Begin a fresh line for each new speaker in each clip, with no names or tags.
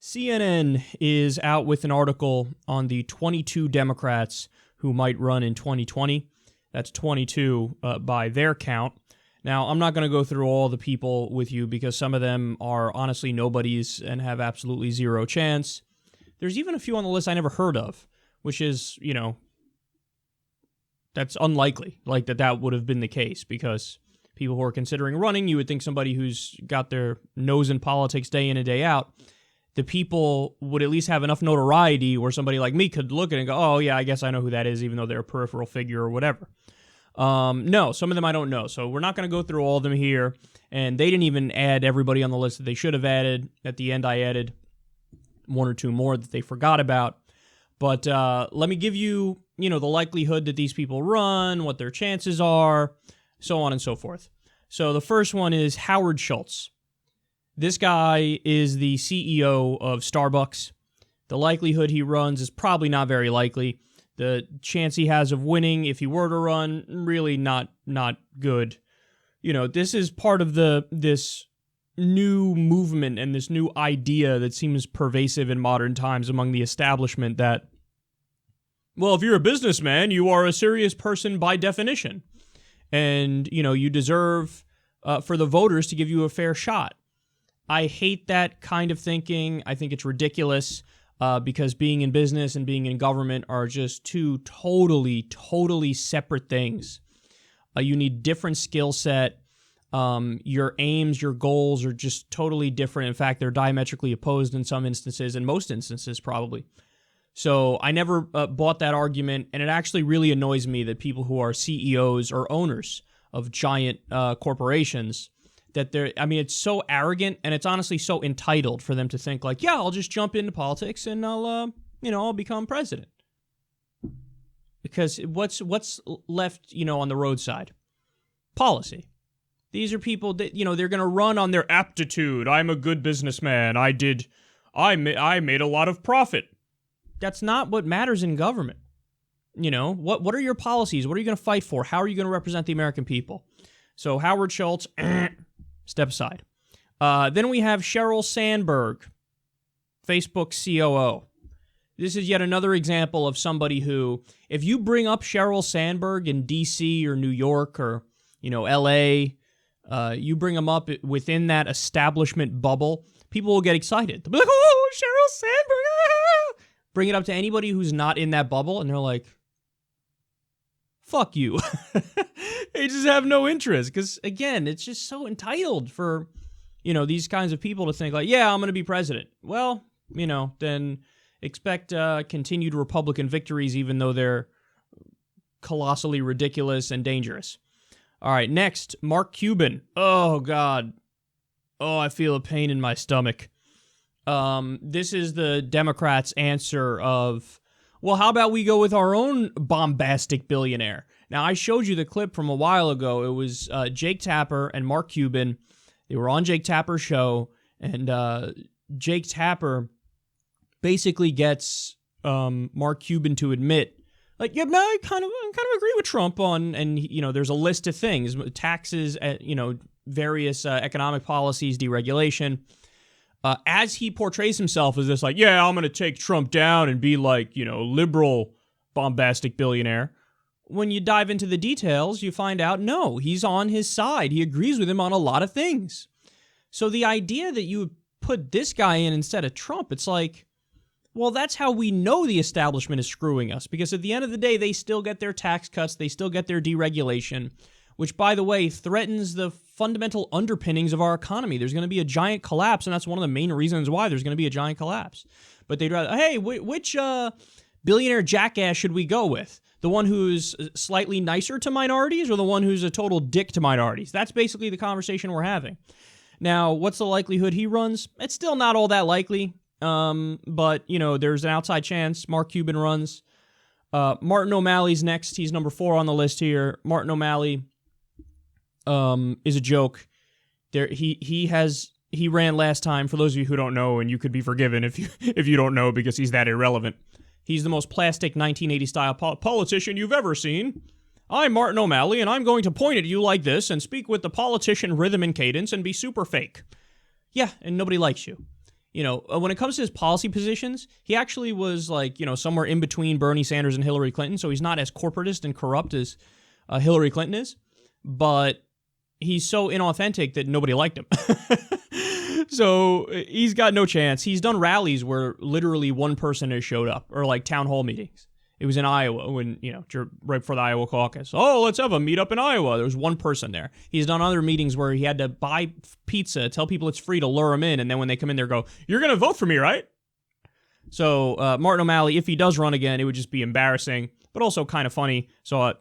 CNN is out with an article on the 22 Democrats who might run in 2020. That's 22 by their count. Now, I'm not going to go through all the people with you because some of them are honestly nobodies and have absolutely zero chance. There's even a few on the list I never heard of, which is, that's unlikely, like that would have been the case, because people who are considering running, you would think somebody who's got their nose in politics day in and day out, the people would at least have enough notoriety where somebody like me could look at it and go, oh, yeah, I guess I know who that is, even though they're a peripheral figure or whatever. No, some of them I don't know, so we're not going to go through all of them here, and they didn't even add everybody on the list that they should have added. At the end, I added one or two more that they forgot about, but let me give you, the likelihood that these people run, what their chances are, so on and so forth. So the first one is Howard Schultz. This guy is the CEO of Starbucks. The likelihood he runs is probably not very likely. The chance he has of winning, if he were to run, really not good. This is part of this new movement and this new idea that seems pervasive in modern times among the establishment that, well, if you're a businessman, you are a serious person by definition. And, you deserve for the voters to give you a fair shot. I hate that kind of thinking. I think it's ridiculous because being in business and being in government are just two totally separate things. You need different skill set. Your aims, your goals are just totally different. In fact, they're diametrically opposed in some instances, in most instances probably. So I never bought that argument, and it actually really annoys me that people who are CEOs or owners of giant corporations, that it's so arrogant, and it's honestly so entitled for them to think like, yeah, I'll just jump into politics and I'll become president. Because what's left, on the roadside? Policy. These are people that, they're going to run on their aptitude. I'm a good businessman. I made a lot of profit. That's not what matters in government. What are your policies? What are you going to fight for? How are you going to represent the American people? So Howard Schultz, step aside. Then we have Sheryl Sandberg, Facebook COO. This is yet another example of somebody who, if you bring up Sheryl Sandberg in D.C. or New York or, L.A., you bring them up within that establishment bubble, people will get excited. They'll be like, oh, Sheryl Sandberg, ah! Bring it up to anybody who's not in that bubble, and they're like, fuck you. They just have no interest, because, again, it's just so entitled for, these kinds of people to think like, yeah, I'm going to be president. Well, then expect continued Republican victories, even though they're colossally ridiculous and dangerous. All right, next, Mark Cuban. Oh, God. Oh, I feel a pain in my stomach. This is the Democrats' answer of, well, how about we go with our own bombastic billionaire? Now, I showed you the clip from a while ago. It was Jake Tapper and Mark Cuban. They were on Jake Tapper's show, and Jake Tapper basically gets Mark Cuban to admit, like, yeah, no, I kind of agree with Trump on, and there's a list of things, taxes, various economic policies, deregulation. As he portrays himself as this, like, yeah, I'm going to take Trump down and be like, liberal, bombastic billionaire. When you dive into the details, you find out, no, he's on his side. He agrees with him on a lot of things. So the idea that you would put this guy in instead of Trump, it's like, well, that's how we know the establishment is screwing us. Because at the end of the day, they still get their tax cuts. They still get their deregulation, which, by the way, threatens the fundamental underpinnings of our economy. There's going to be a giant collapse, and that's one of the main reasons why there's going to be a giant collapse. But they'd rather, hey, which billionaire jackass should we go with? The one who's slightly nicer to minorities or the one who's a total dick to minorities? That's basically the conversation we're having. Now, what's the likelihood he runs? It's still not all that likely, but, there's an outside chance Mark Cuban runs. Martin O'Malley's next. He's number 4 on the list here. Martin O'Malley is a joke. He ran last time, for those of you who don't know, and you could be forgiven if you don't know because he's that irrelevant. He's the most plastic 1980s-style politician you've ever seen. I'm Martin O'Malley, and I'm going to point at you like this and speak with the politician rhythm and cadence and be super fake. Yeah, and nobody likes you. when it comes to his policy positions, he actually was somewhere in between Bernie Sanders and Hillary Clinton. So he's not as corporatist and corrupt as Hillary Clinton is, but he's so inauthentic that nobody liked him. So he's got no chance. He's done rallies where literally one person has showed up, or town hall meetings. It was in Iowa when, right before the Iowa caucus. Oh, let's have a meetup in Iowa. There was one person there. He's done other meetings where he had to buy pizza, tell people it's free to lure them in, and then when they come in there, go, "You're going to vote for me, right?" So Martin O'Malley, if he does run again, it would just be embarrassing, but also kind of funny. So a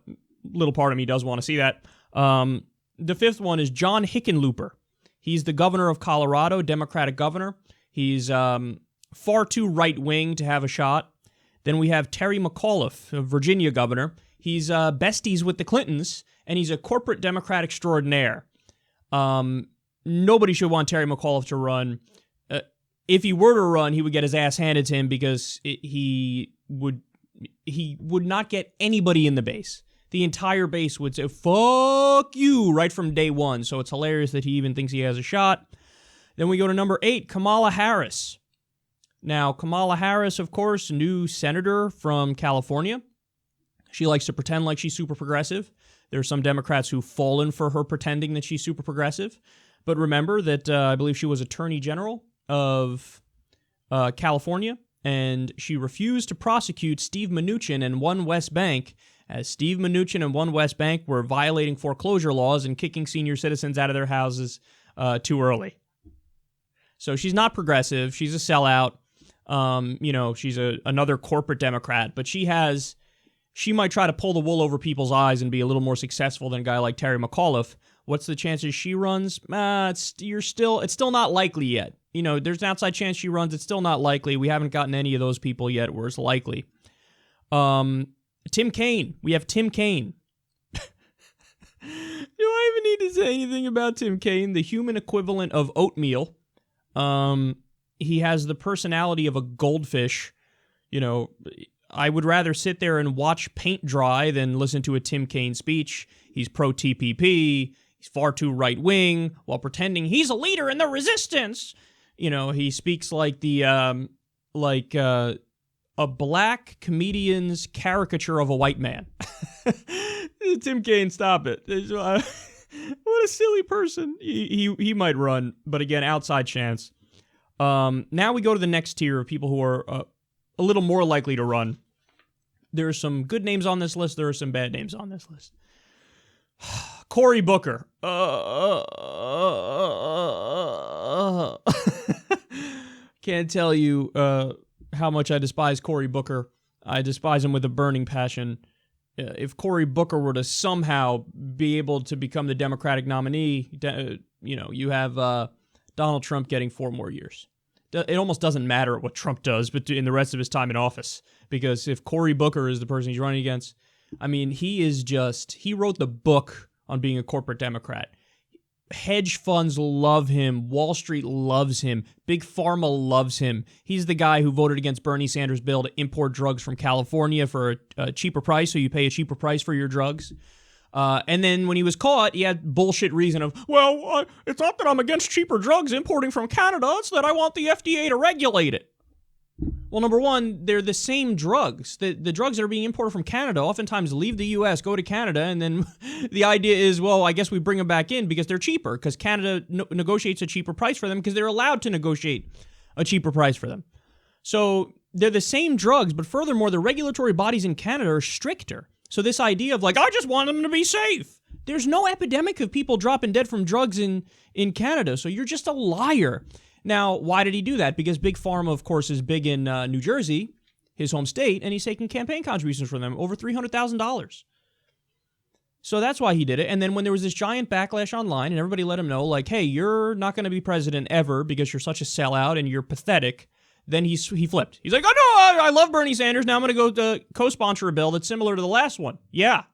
little part of me does want to see that. The fifth one is John Hickenlooper. He's the governor of Colorado, Democratic governor. He's far too right-wing to have a shot. Then we have Terry McAuliffe, a Virginia governor. He's besties with the Clintons, and he's a corporate Democrat extraordinaire. Nobody should want Terry McAuliffe to run. If he were to run, he would get his ass handed to him because he would not get anybody in the base. The entire base would say, "Fuck you," right from day one. So it's hilarious that he even thinks he has a shot. Then we go to number 8, Kamala Harris. Now, Kamala Harris, of course, new senator from California. She likes to pretend like she's super progressive. There are some Democrats who've fallen for her pretending that she's super progressive. But remember that I believe she was Attorney General of California, and she refused to prosecute Steve Mnuchin and One West Bank, as Steve Mnuchin and One West Bank were violating foreclosure laws and kicking senior citizens out of their houses too early. So she's not progressive. She's a sellout. She's another corporate Democrat, but she might try to pull the wool over people's eyes and be a little more successful than a guy like Terry McAuliffe. What's the chances she runs? It's still not likely yet. There's an outside chance she runs. It's still not likely. We haven't gotten any of those people yet where it's likely. Tim Kaine. We have Tim Kaine. Do I even need to say anything about Tim Kaine? The human equivalent of oatmeal. He has the personality of a goldfish. I would rather sit there and watch paint dry than listen to a Tim Kaine speech. He's pro-TPP. He's far too right-wing while pretending he's a leader in the resistance. He speaks like a black comedian's caricature of a white man. Tim Kaine, stop it. What a silly person. He might run, but again, outside chance. Now we go to the next tier of people who are a little more likely to run. There are some good names on this list. There are some bad names on this list. Cory Booker. Can't tell you how much I despise Cory Booker. I despise him with a burning passion. If Cory Booker were to somehow be able to become the Democratic nominee, you have Donald Trump getting 4 more years. It almost doesn't matter what Trump does, but in the rest of his time in office, because if Cory Booker is the person he's running against, he wrote the book on being a corporate Democrat. Hedge funds love him. Wall Street loves him. Big Pharma loves him. He's the guy who voted against Bernie Sanders' bill to import drugs from California for a cheaper price, so you pay a cheaper price for your drugs. And then when he was caught, he had bullshit reason of, it's not that I'm against cheaper drugs importing from Canada, it's that I want the FDA to regulate it. Well, number one, they're the same drugs. The drugs that are being imported from Canada oftentimes leave the U.S., go to Canada, and then the idea is, I guess we bring them back in because they're cheaper, because Canada negotiates a cheaper price for them because they're allowed to negotiate a cheaper price for them. So they're the same drugs, but furthermore, the regulatory bodies in Canada are stricter. So this idea of I just want them to be safe. There's no epidemic of people dropping dead from drugs in Canada, so you're just a liar. Now, why did he do that? Because Big Pharma, of course, is big in New Jersey, his home state, and he's taking campaign contributions from them, over $300,000. So that's why he did it. And then when there was this giant backlash online and everybody let him know, hey, you're not going to be president ever because you're such a sellout and you're pathetic, then he flipped. He's like, oh, no, I love Bernie Sanders. Now I'm going to go co-sponsor a bill that's similar to the last one. Yeah.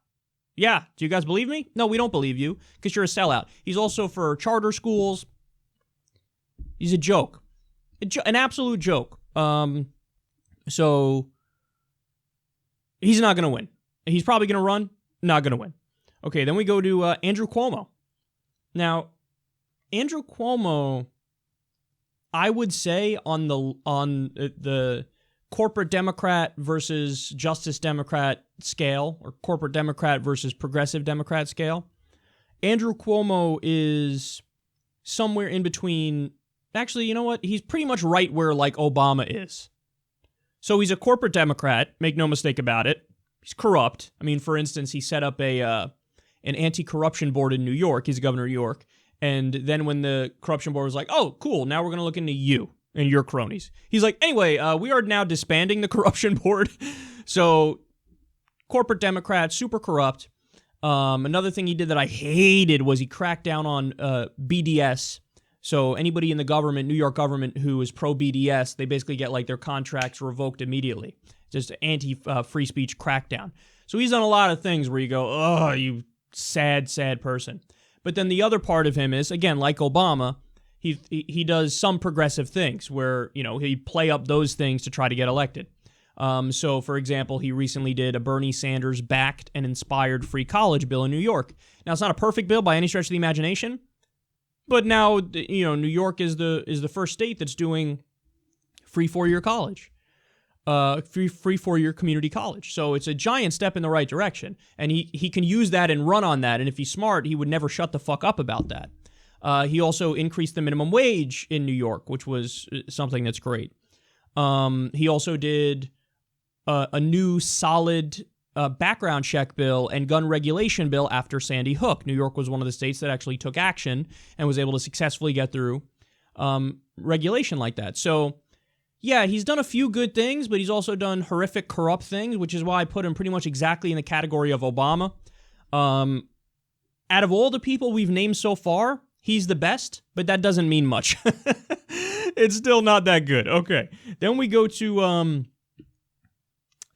Do you guys believe me? No, we don't believe you because you're a sellout. He's also for charter schools. He's a joke. An absolute joke. So he's not going to win. He's probably going to run. Not going to win. Okay, then we go to Andrew Cuomo. Now, Andrew Cuomo, I would say on the corporate Democrat versus Justice Democrat scale, or corporate Democrat versus progressive Democrat scale, Andrew Cuomo is somewhere in between. Actually, you know what? He's pretty much right where, like, Obama is. So he's a corporate Democrat, make no mistake about it. He's corrupt. I mean, for instance, he set up an anti-corruption board in New York. He's the governor of New York. And then when the corruption board was like, oh, cool, now we're going to look into you and your cronies. He's like, anyway, we are now disbanding the corruption board. So corporate Democrat, super corrupt. Another thing he did that I hated was he cracked down on BDS. So anybody in the government, New York government, who is pro-BDS, they basically get like their contracts revoked immediately. Just anti-free speech crackdown. So he's done a lot of things where you go, oh, you sad, sad person. But then the other part of him is, again, like Obama, he does some progressive things where, you know, he play up those things to try to get elected. So, for example, he recently did a Bernie Sanders-backed and inspired free college bill in New York. Now, it's not a perfect bill by any stretch of the imagination, but now, you know, New York is the first state that's doing free four-year college, free four-year community college. So it's a giant step in the right direction, and he can use that and run on that. And if he's smart, he would never shut the fuck up about that. He also increased the minimum wage in New York, which was something that's great. He also did a new solid background check bill and gun regulation bill after Sandy Hook. New York was one of the states that actually took action and was able to successfully get through regulation like that. So, yeah, he's done a few good things, but he's also done horrific, corrupt things, which is why I put him pretty much exactly in the category of Obama. Out of all the people we've named so far, he's the best, but that doesn't mean much. It's still not that good. Okay. Then we go to Al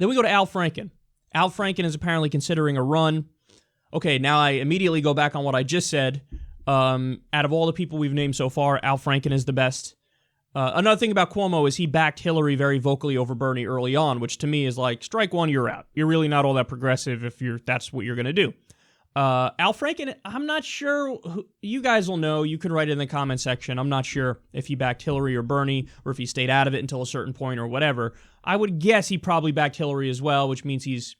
Franken. Al Franken is apparently considering a run. Okay, now I immediately go back on what I just said. Out of all the people we've named so far, Al Franken is the best. Another thing about Cuomo is he backed Hillary very vocally over Bernie early on, which to me is like, strike one, you're out. You're really not all that progressive if that's what you're going to do. Al Franken, I'm not sure. You guys will know. You can write it in the comment section. I'm not sure if he backed Hillary or Bernie, or if he stayed out of it until a certain point or whatever. I would guess he probably backed Hillary as well, which means he's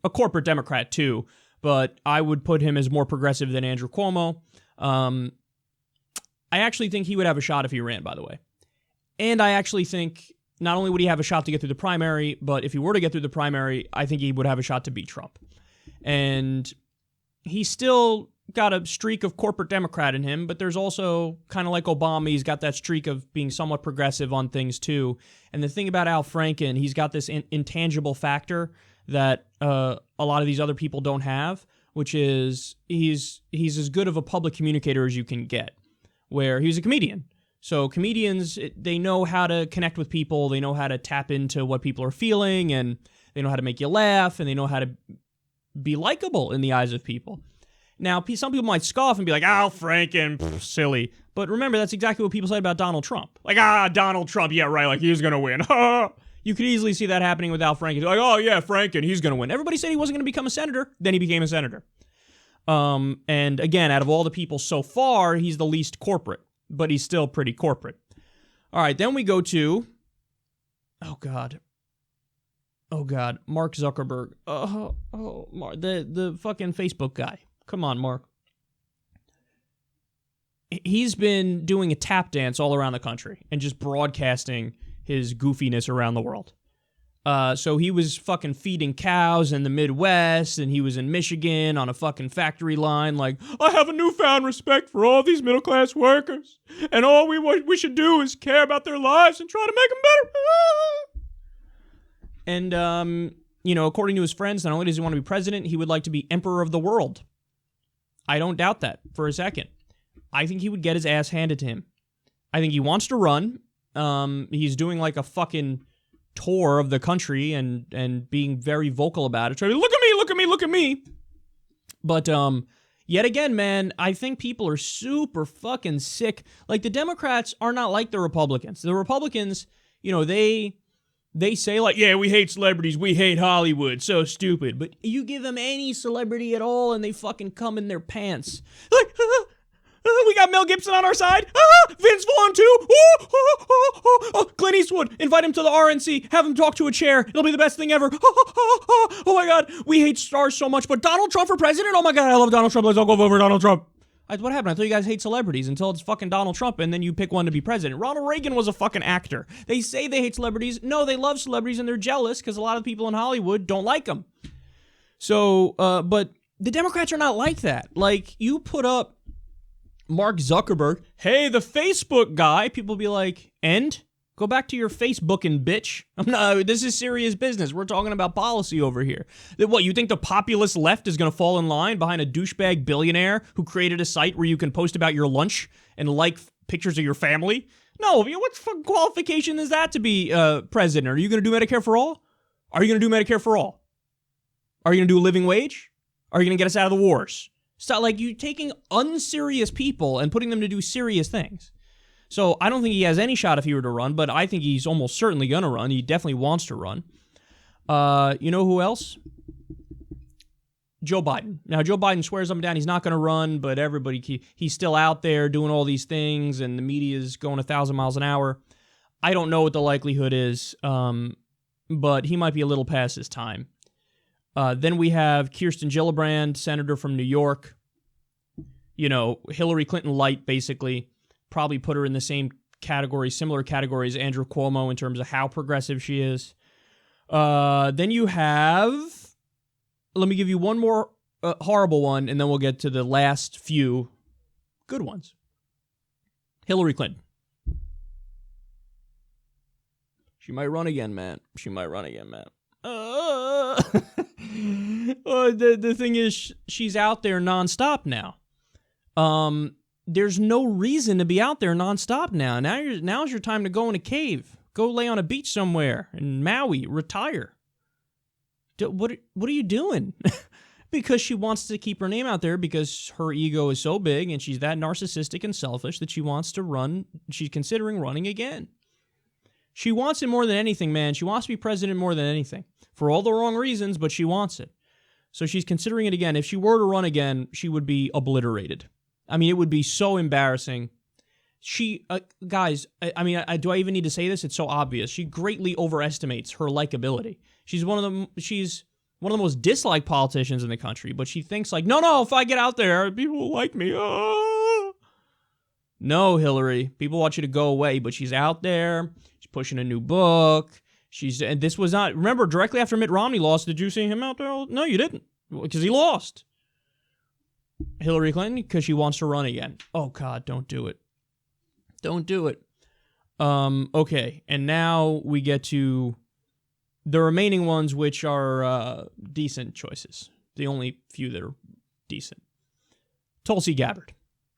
a corporate Democrat too. But I would put him as more progressive than Andrew Cuomo. I actually think he would have a shot if he ran, by the way. And I actually think not only would he have a shot to get through the primary, but if he were to get through the primary, I think he would have a shot to beat Trump. And he's still got a streak of corporate Democrat in him, but there's also, kind of like Obama, he's got that streak of being somewhat progressive on things too. And the thing about Al Franken, he's got this intangible factor that a lot of these other people don't have, which is he's as good of a public communicator as you can get, where he's a comedian. So comedians, they know how to connect with people, they know how to tap into what people are feeling, and they know how to make you laugh, and they know how to be likable in the eyes of people. Now, some people might scoff and be like, Al Franken, silly. But remember, that's exactly what people said about Donald Trump. Like, Donald Trump, yeah, right, like, he's going to win. You could easily see that happening with Al Franken. Like, oh, yeah, Franken, he's going to win. Everybody said he wasn't going to become a senator. Then he became a senator. And again, out of all the people so far, he's the least corporate. But he's still pretty corporate. All right, then we go to... Oh, God, Mark Zuckerberg. Mark, the fucking Facebook guy. Come on, Mark. He's been doing a tap dance all around the country and just broadcasting his goofiness around the world. So he was fucking feeding cows in the Midwest, and he was in Michigan on a fucking factory line like, I have a newfound respect for all these middle-class workers, and all we should do is care about their lives and try to make them better. And, according to his friends, not only does he want to be president, he would like to be emperor of the world. I don't doubt that for a second. I think he would get his ass handed to him. I think he wants to run. He's doing like a fucking tour of the country and being very vocal about it. Trying to look at me, look at me, look at me. But yet again, man, I think people are super fucking sick. Like, the Democrats are not like the Republicans. The Republicans, they say, like, yeah, we hate celebrities, we hate Hollywood, so stupid. But you give them any celebrity at all, and they fucking come in their pants. Like, We got Mel Gibson on our side. Vince Vaughn too. Clint Eastwood, invite him to the RNC. Have him talk to a chair. It'll be the best thing ever. Oh my God, we hate stars so much, but Donald Trump for president? Oh my God, I love Donald Trump. Let's all go vote for Donald Trump. What happened? I thought you guys hate celebrities until it's fucking Donald Trump, and then you pick one to be president. Ronald Reagan was a fucking actor. They say they hate celebrities. No, they love celebrities, and they're jealous because a lot of people in Hollywood don't like them. So, but the Democrats are not like that. Like, you put up Mark Zuckerberg, hey, the Facebook guy, people be like, and? Go back to your Facebooking, bitch. This is serious business. We're talking about policy over here. What, you think the populist left is going to fall in line behind a douchebag billionaire who created a site where you can post about your lunch and like pictures of your family? No, what fucking qualification is that to be president? Are you going to do Medicare for all? Are you going to do Medicare for all? Are you going to do a living wage? Are you going to get us out of the wars? It's not like you taking unserious people and putting them to do serious things. So I don't think he has any shot if he were to run, but I think he's almost certainly going to run. He definitely wants to run. You know who else? Joe Biden. Now, Joe Biden swears up and down he's not going to run, but he's still out there doing all these things, and the media is going 1,000 miles an hour. I don't know what the likelihood is, but he might be a little past his time. Then we have Kirsten Gillibrand, senator from New York. You know, Hillary Clinton light, basically. Probably put her in the same category, similar category as Andrew Cuomo in terms of how progressive she is. Then you have, let me give you one more horrible one, and then we'll get to the last few good ones. Hillary Clinton. She might run again, man. The thing is, she's out there nonstop now. There's no reason to be out there nonstop now. Now's your time to go in a cave. Go lay on a beach somewhere in Maui. Retire. What are you doing? Because she wants to keep her name out there because her ego is so big and she's that narcissistic and selfish that she wants to run. She's considering running again. She wants it more than anything, man. She wants to be president more than anything. For all the wrong reasons, but she wants it. So she's considering it again. If she were to run again, she would be obliterated. I mean, it would be so embarrassing. Guys, do I even need to say this? It's so obvious. She greatly overestimates her likability. She's one of the most disliked politicians in the country, but she thinks like, no, if I get out there, people will like me. Oh. No, Hillary, people want you to go away, but she's out there. She's pushing a new book. And this was not, remember, directly after Mitt Romney lost, did you see him out there? No, you didn't, because he lost. Hillary Clinton, because she wants to run again. Oh, God, don't do it. Don't do it. Okay, and now we get to the remaining ones, which are decent choices. The only few that are decent. Tulsi Gabbard.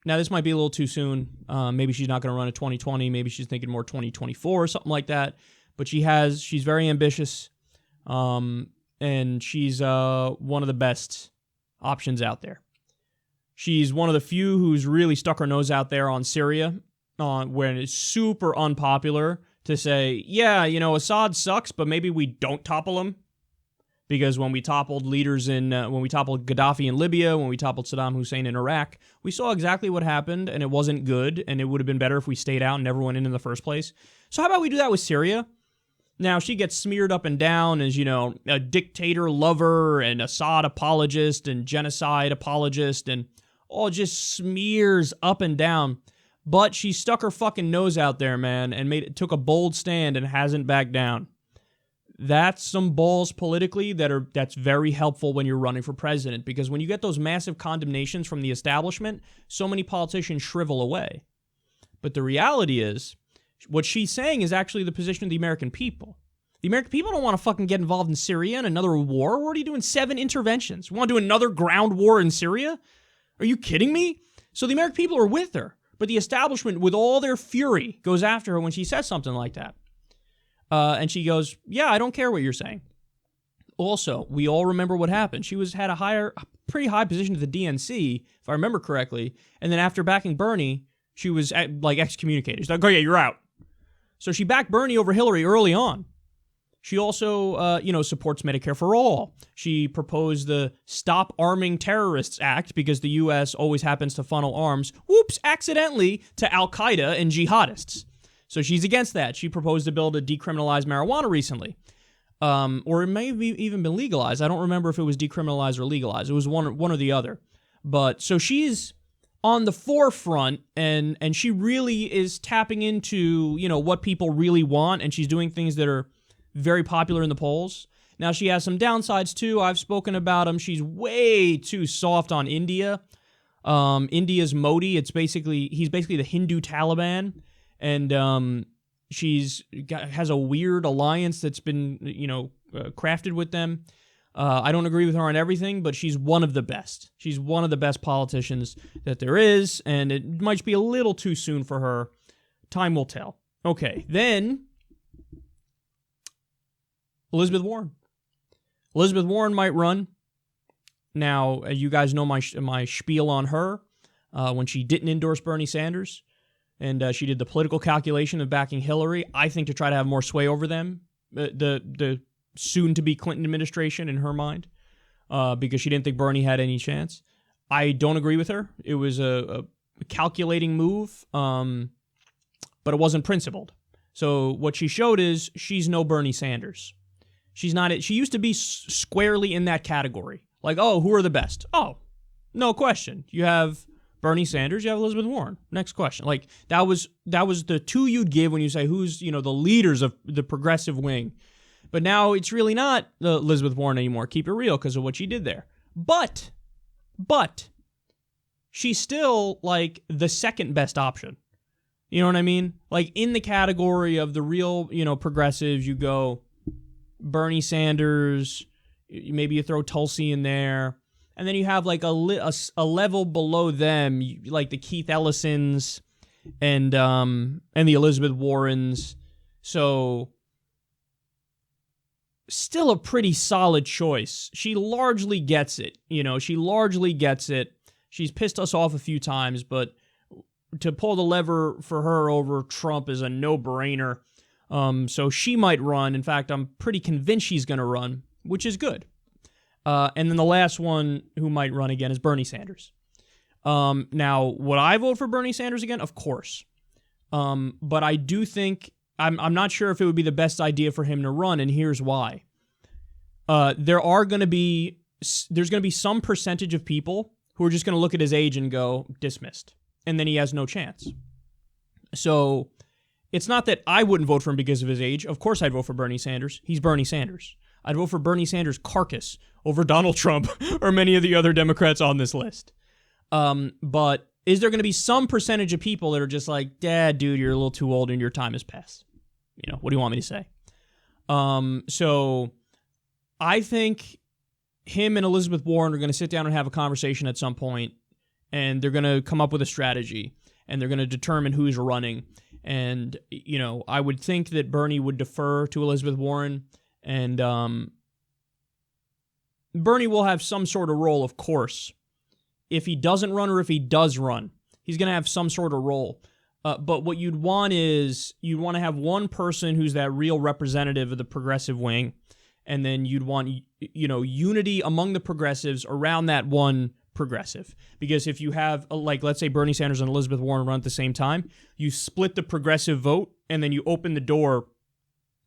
Now, this might be a little too soon. Maybe she's not going to run in 2020. Maybe she's thinking more 2024 or something like that. But she's very ambitious, and she's one of the best options out there. She's one of the few who's really stuck her nose out there on Syria, when it's super unpopular to say, yeah, Assad sucks, but maybe we don't topple him. Because when we toppled when we toppled Gaddafi in Libya, when we toppled Saddam Hussein in Iraq, we saw exactly what happened, and it wasn't good, and it would have been better if we stayed out and never went in the first place. So how about we do that with Syria? Now, she gets smeared up and down as, a dictator lover and Assad apologist and genocide apologist and all just smears up and down. But she stuck her fucking nose out there, man, and took a bold stand and hasn't backed down. That's some balls politically that's very helpful when you're running for president, because when you get those massive condemnations from the establishment, so many politicians shrivel away. But the reality is, what she's saying is actually the position of the American people. The American people don't want to fucking get involved in Syria and another war. We're already doing 7 interventions. We want to do another ground war in Syria? Are you kidding me? So the American people are with her, but the establishment, with all their fury, goes after her when she says something like that. And she goes, yeah, I don't care what you're saying. Also, we all remember what happened. She had a pretty high position at the DNC, if I remember correctly, and then after backing Bernie, she was excommunicated. She's like, oh yeah, you're out. So she backed Bernie over Hillary early on. She also, supports Medicare for all. She proposed the Stop Arming Terrorists Act because the U.S. always happens to funnel arms, accidentally, to Al-Qaeda and jihadists. So she's against that. She proposed a bill to decriminalize marijuana recently. Or it may have even been legalized. I don't remember if it was decriminalized or legalized. It was one or the other. But so she's on the forefront, and she really is tapping into, what people really want, and she's doing things that are very popular in the polls. Now, she has some downsides, too. I've spoken about them. She's way too soft on India. India's Modi. He's basically the Hindu Taliban, and has a weird alliance that's been, crafted with them. I don't agree with her on everything, but she's one of the best. She's one of the best politicians that there is, and it might be a little too soon for her. Time will tell. Okay, then Elizabeth Warren. Elizabeth Warren might run. Now, you guys know my spiel on her when she didn't endorse Bernie Sanders, and she did the political calculation of backing Hillary, I think, to try to have more sway over them, the soon-to-be Clinton administration in her mind, because she didn't think Bernie had any chance. I don't agree with her. It was a calculating move, but it wasn't principled. So what she showed is she's no Bernie Sanders. She's not. She used to be squarely in that category. Like, oh, who are the best? Oh, no question. You have Bernie Sanders, you have Elizabeth Warren. Next question. Like, that was the two you'd give when you say who's, the leaders of the progressive wing. But now it's really not Elizabeth Warren anymore. Keep it real because of what she did there. But she's still, like, the second best option. You know what I mean? Like, in the category of the real, progressives, you go Bernie Sanders, maybe you throw Tulsi in there, and then you have, like, a level below them, like the Keith Ellisons and the Elizabeth Warrens. So still a pretty solid choice. She largely gets it. She largely gets it. She's pissed us off a few times, but to pull the lever for her over Trump is a no-brainer. So she might run. In fact, I'm pretty convinced she's going to run, which is good. And then the last one who might run again is Bernie Sanders. Now, would I vote for Bernie Sanders again? Of course. But I do think, I'm not sure if it would be the best idea for him to run, and here's why. There's going to be some percentage of people who are just going to look at his age and go, dismissed. And then he has no chance. So it's not that I wouldn't vote for him because of his age. Of course I'd vote for Bernie Sanders. He's Bernie Sanders. I'd vote for Bernie Sanders' carcass over Donald Trump or many of the other Democrats on this list. But is there going to be some percentage of people that are just like, Dad, dude, you're a little too old and your time has passed? What do you want me to say? So I think him and Elizabeth Warren are going to sit down and have a conversation at some point, and they're going to come up with a strategy, and they're going to determine who's running. And, I would think that Bernie would defer to Elizabeth Warren, and Bernie will have some sort of role, of course. If he doesn't run or if he does run, he's going to have some sort of role. But what you'd want is you'd want to have one person who's that real representative of the progressive wing, and then you'd want, unity among the progressives around that one progressive. Because if you have, let's say Bernie Sanders and Elizabeth Warren run at the same time, you split the progressive vote, and then you open the door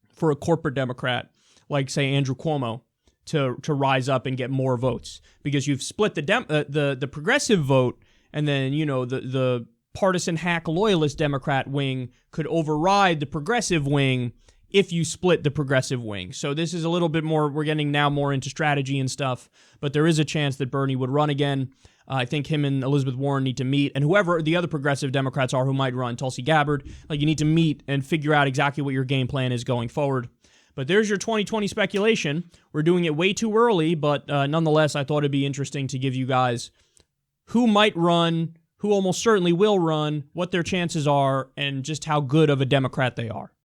for a corporate Democrat, like, say, Andrew Cuomo, to rise up and get more votes. Because you've split the progressive vote, and then, the partisan hack loyalist Democrat wing could override the progressive wing if you split the progressive wing. So this is a little bit more, we're getting now more into strategy and stuff, but there is a chance that Bernie would run again. I think him and Elizabeth Warren need to meet, and whoever the other progressive Democrats are who might run, Tulsi Gabbard, you need to meet and figure out exactly what your game plan is going forward. But there's your 2020 speculation. We're doing it way too early, but nonetheless, I thought it'd be interesting to give you guys who might run, who almost certainly will run, what their chances are, and just how good of a Democrat they are.